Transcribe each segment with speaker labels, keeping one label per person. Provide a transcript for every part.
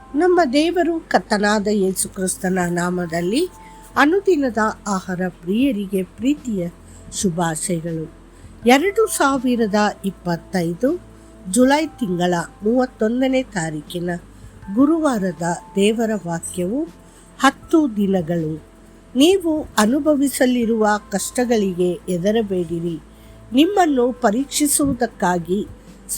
Speaker 1: ನಮ್ಮ ದೇವರು ಕರ್ತನಾದ ಯೇಸು ಕ್ರಿಸ್ತನ ನಾಮದಲ್ಲಿ ಅನುದಿನದ ಆಹಾರ ಪ್ರಿಯರಿಗೆ ಪ್ರೀತಿಯ ಶುಭಾಶಯಗಳು. 2025 ಜುಲೈ ತಿಂಗಳ 31ನೇ ತಾರೀಕಿನ ಗುರುವಾರದ ದೇವರ ವಾಕ್ಯವು 10 ದಿನಗಳು. ನೀವು ಅನುಭವಿಸಲಿರುವ ಕಷ್ಟಗಳಿಗೆ ಹೆದರಬೇಡಿರಿ. ನಿಮ್ಮನ್ನು ಪರೀಕ್ಷಿಸುವುದಕ್ಕಾಗಿ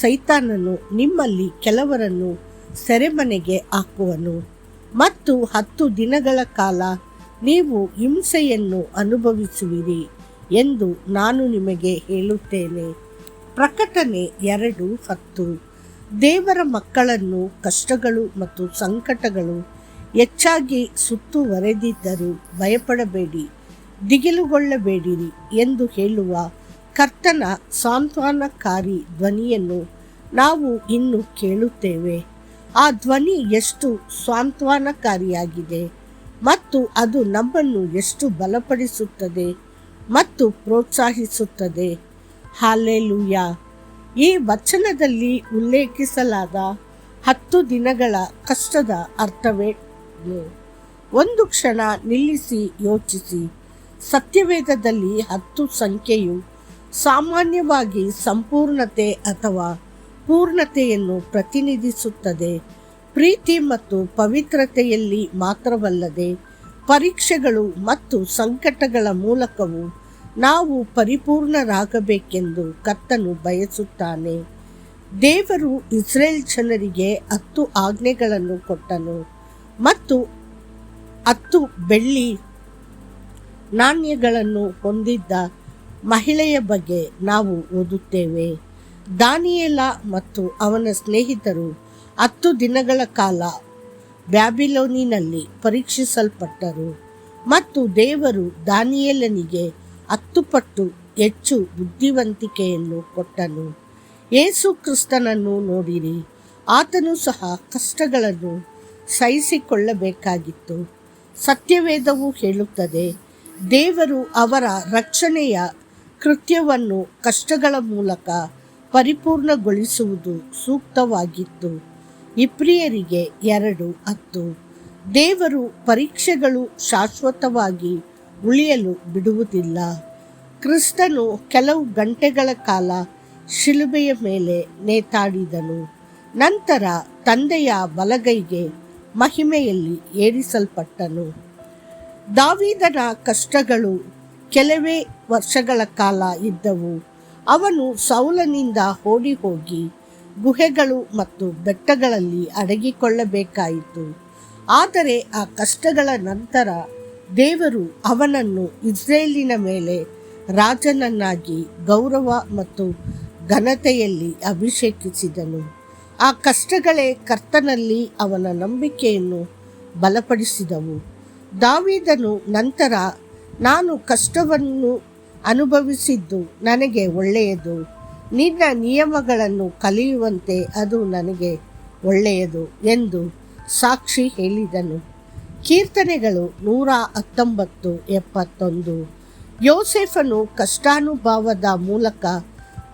Speaker 1: ಸೈತಾನನು ನಿಮ್ಮಲ್ಲಿ ಕೆಲವರನ್ನು ಸೆರೆಮನೆಗೆ ಹಾಕುವನು ಮತ್ತು 10 ದಿನಗಳ ಕಾಲ ನೀವು ಹಿಂಸೆಯನ್ನು ಅನುಭವಿಸುವಿರಿ ಎಂದು ನಾನು ನಿಮಗೆ ಹೇಳುತ್ತೇನೆ. ಪ್ರಕಟಣೆ 2:10. ದೇವರ ಮಕ್ಕಳನ್ನು ಕಷ್ಟಗಳು ಮತ್ತು ಸಂಕಟಗಳು ಹೆಚ್ಚಾಗಿ ಸುತ್ತುವರೆದಿದ್ದರೂ ಭಯಪಡಬೇಡಿ, ದಿಗಿಲುಗೊಳ್ಳಬೇಡಿರಿ ಎಂದು ಹೇಳುವ ಕರ್ತನ ಸಾಂತ್ವನಕಾರಿ ಧ್ವನಿಯನ್ನು ನಾವು ಇನ್ನು ಕೇಳುತ್ತೇವೆ. ಆ ಧ್ವನಿ ಎಷ್ಟು ಸಾಂತ್ವನಕಾರಿಯಾಗಿದೆ ಮತ್ತು ಅದು ನಮ್ಮನ್ನು ಎಷ್ಟು ಬಲಪಡಿಸುತ್ತದೆ ಮತ್ತು ಪ್ರೋತ್ಸಾಹಿಸುತ್ತದೆ. ಹಾಲೆಲೂಯಾ. ಈ ವಚನದಲ್ಲಿ ಉಲ್ಲೇಖಿಸಲಾದ 10 ದಿನಗಳ ಕಷ್ಟದ ಅರ್ಥವೇನು? ಒಂದು ಕ್ಷಣ ನಿಲ್ಲಿಸಿ ಯೋಚಿಸಿ. ಸತ್ಯವೇದದಲ್ಲಿ 10 ಸಂಖ್ಯೆಯು ಸಾಮಾನ್ಯವಾಗಿ ಸಂಪೂರ್ಣತೆ ಅಥವಾ ಪೂರ್ಣತೆಯನ್ನು ಪ್ರತಿನಿಧಿಸುತ್ತದೆ. ಪ್ರೀತಿ ಮತ್ತು ಪವಿತ್ರತೆಯಲ್ಲಿ ಮಾತ್ರವಲ್ಲದೆ ಪರೀಕ್ಷೆಗಳು ಮತ್ತು ಸಂಕಟಗಳ ಮೂಲಕವೂ ನಾವು ಪರಿಪೂರ್ಣರಾಗಬೇಕೆಂದು ಕರ್ತನು ಬಯಸುತ್ತಾನೆ. ದೇವರು ಇಸ್ರೇಲ್ ಜನರಿಗೆ 10 ಆಜ್ಞೆಗಳನ್ನು ಕೊಟ್ಟನು ಮತ್ತು 10 ಬೆಳ್ಳಿ ನಾಣ್ಯಗಳನ್ನು ಹೊಂದಿದ್ದ ಮಹಿಳೆಯ ಬಗ್ಗೆ ನಾವು ಓದುತ್ತೇವೆ. ದಾನಿಯೇಲ ಮತ್ತು ಅವನ ಸ್ನೇಹಿತರು 10 ದಿನಗಳ ಕಾಲ ಬ್ಯಾಬಿಲೋನಿನಲ್ಲಿ ಪರೀಕ್ಷಿಸಲ್ಪಟ್ಟರು ಮತ್ತು ದೇವರು ದಾನಿಯೇಲನಿಗೆ 10 ಪಟ್ಟು ಹೆಚ್ಚು ಬುದ್ಧಿವಂತಿಕೆಯನ್ನು ಕೊಟ್ಟನು. ಯೇಸು ಕ್ರಿಸ್ತನನ್ನು ನೋಡಿರಿ, ಆತನು ಸಹ ಕಷ್ಟಗಳನ್ನು ಸಹಿಸಿಕೊಳ್ಳಬೇಕಾಗಿತ್ತು. ಸತ್ಯವೇದವು ಹೇಳುತ್ತದೆ, ದೇವರು ಅವರ ರಕ್ಷಣೆಯ ಕೃತ್ಯವನ್ನು ಕಷ್ಟಗಳ ಮೂಲಕ ಪರಿಪೂರ್ಣಗೊಳಿಸುವುದು ಸೂಕ್ತವಾಗಿತ್ತು. ಇಬ್ರಿಯರಿಗೆ 2:10. ದೇವರು ಪರೀಕ್ಷೆಗಳು ಶಾಶ್ವತವಾಗಿ ಉಳಿಯಲು ಬಿಡುವುದಿಲ್ಲ. ಕ್ರಿಸ್ತನು ಕೆಲವು ಗಂಟೆಗಳ ಕಾಲ ಶಿಲುಬೆಯ ಮೇಲೆ ನೇತಾಡಿದನು. ನಂತರ ತಂದೆಯ ಬಲಗೈಗೆ ಮಹಿಮೆಯಲ್ಲಿ ಏರಿಸಲ್ಪಟ್ಟನು. ದಾವೀದನ ಕಷ್ಟಗಳು ಕೆಲವೇ ವರ್ಷಗಳ ಕಾಲ ಇದ್ದವು. ಅವನು ಸೌಲನಿಂದ ಓಡಿ ಹೋಗಿ ಗುಹೆಗಳು ಮತ್ತು ಬೆಟ್ಟಗಳಲ್ಲಿ ಅಡಗಿಕೊಳ್ಳಬೇಕಾಯಿತು. ಆದರೆ ಆ ಕಷ್ಟಗಳ ನಂತರ ದೇವರು ಅವನನ್ನು ಇಸ್ರೇಲಿನ ಮೇಲೆ ರಾಜನನ್ನಾಗಿ ಗೌರವ ಮತ್ತು ಘನತೆಯಲ್ಲಿ ಅಭಿಷೇಕಿಸಿದನು. ಆ ಕಷ್ಟಗಳೇ ಕರ್ತನಲ್ಲಿ ಅವನ ನಂಬಿಕೆಯನ್ನು ಬಲಪಡಿಸಿದವು. ದಾವೀದನು ನಂತರ, ನಾನು ಕಷ್ಟವನ್ನು ಅನುಭವಿಸಿದ್ದು ನನಗೆ ಒಳ್ಳೆಯದು, ನಿನ್ನ ನಿಯಮಗಳನ್ನು ಕಲಿಯುವಂತೆ ಅದು ನನಗೆ ಒಳ್ಳೆಯದು ಎಂದು ಸಾಕ್ಷಿ ಹೇಳಿದನು. ಕೀರ್ತನೆಗಳು 119:71. ಯೋಸೇಫನು ಕಷ್ಟಾನುಭವದ ಮೂಲಕ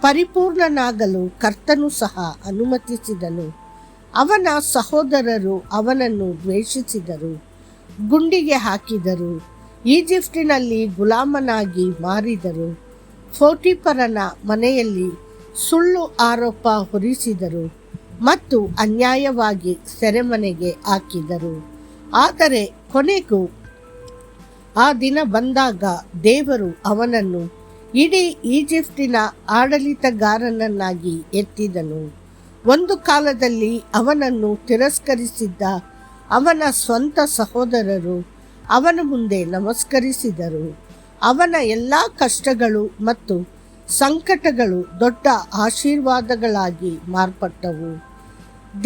Speaker 1: ಪರಿಪೂರ್ಣನಾಗಲು ಕರ್ತನು ಸಹ ಅನುಮತಿಸಿದನು. ಅವನ ಸಹೋದರರು ಅವನನ್ನು ದ್ವೇಷಿಸಿದರು, ಗುಂಡಿಗೆ ಹಾಕಿದರು, ಈಜಿಪ್ಟಿನಲ್ಲಿ ಗುಲಾಮನಾಗಿ ಮಾರಿದರು, ಪೋಟಿಫರನ ಮನೆಯಲ್ಲಿ ಸುಳ್ಳು ಆರೋಪ ಹೊರಿಸಿದರು ಮತ್ತು ಅನ್ಯಾಯವಾಗಿ ಸೆರೆಮನೆಗೆ ಹಾಕಿದರು. ಆದರೆ ಕೊನೆಗೂ ಆ ದಿನ ಬಂದಾಗ ದೇವರು ಅವನನ್ನು ಇಡೀ ಈಜಿಪ್ಟಿನ ಆಡಳಿತಗಾರನನ್ನಾಗಿ ಎತ್ತಿದನು. ಒಂದು ಕಾಲದಲ್ಲಿ ಅವನನ್ನು ತಿರಸ್ಕರಿಸಿದ್ದ ಅವನ ಸ್ವಂತ ಸಹೋದರರು ಅವನ ಮುಂದೆ ನಮಸ್ಕರಿಸಿದರು. ಅವನ ಎಲ್ಲ ಕಷ್ಟಗಳು ಮತ್ತು ಸಂಕಟಗಳು ದೊಡ್ಡ ಆಶೀರ್ವಾದಗಳಾಗಿ ಮಾರ್ಪಟ್ಟವು.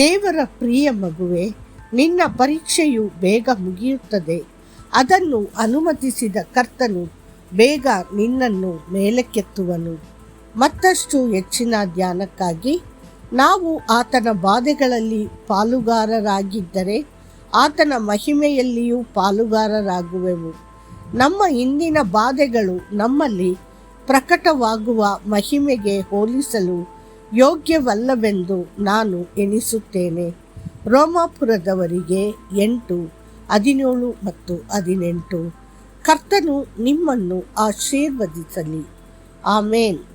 Speaker 1: ದೇವರ ಪ್ರಿಯ ಮಗುವೆ, ನಿನ್ನ ಪರೀಕ್ಷೆಯು ಬೇಗ ಮುಗಿಯುತ್ತದೆ. ಅದನ್ನು ಅನುಮತಿಸಿದ ಕರ್ತನು ಬೇಗ ನಿನ್ನನ್ನು ಮೇಲಕ್ಕೆತ್ತುವನು. ಮತ್ತಷ್ಟು ಹೆಚ್ಚಿನ ಧ್ಯಾನಕ್ಕಾಗಿ ನಾವು ಆತನ ಬಾಧೆಗಳಲ್ಲಿ ಪಾಲುಗಾರರಾಗಿದ್ದರೆ ಆತನ ಮಹಿಮೆಯಲ್ಲಿಯೂ ಪಾಲುಗಾರರಾಗುವೆವು. ನಮ್ಮ ಇಂದಿನ ಬಾಧೆಗಳು ನಮ್ಮಲ್ಲಿ ಪ್ರಕಟವಾಗುವ ಮಹಿಮೆಗೆ ಹೋಲಿಸಲು ಯೋಗ್ಯವಲ್ಲವೆಂದು ನಾನು ಎಣಿಸುತ್ತೇನೆ. ರೋಮಾಪುರದವರಿಗೆ 8, 17 ಮತ್ತು 18. ಕರ್ತನು ನಿಮ್ಮನ್ನು ಆಶೀರ್ವದಿಸಲಿ. ಆಮೇನ್.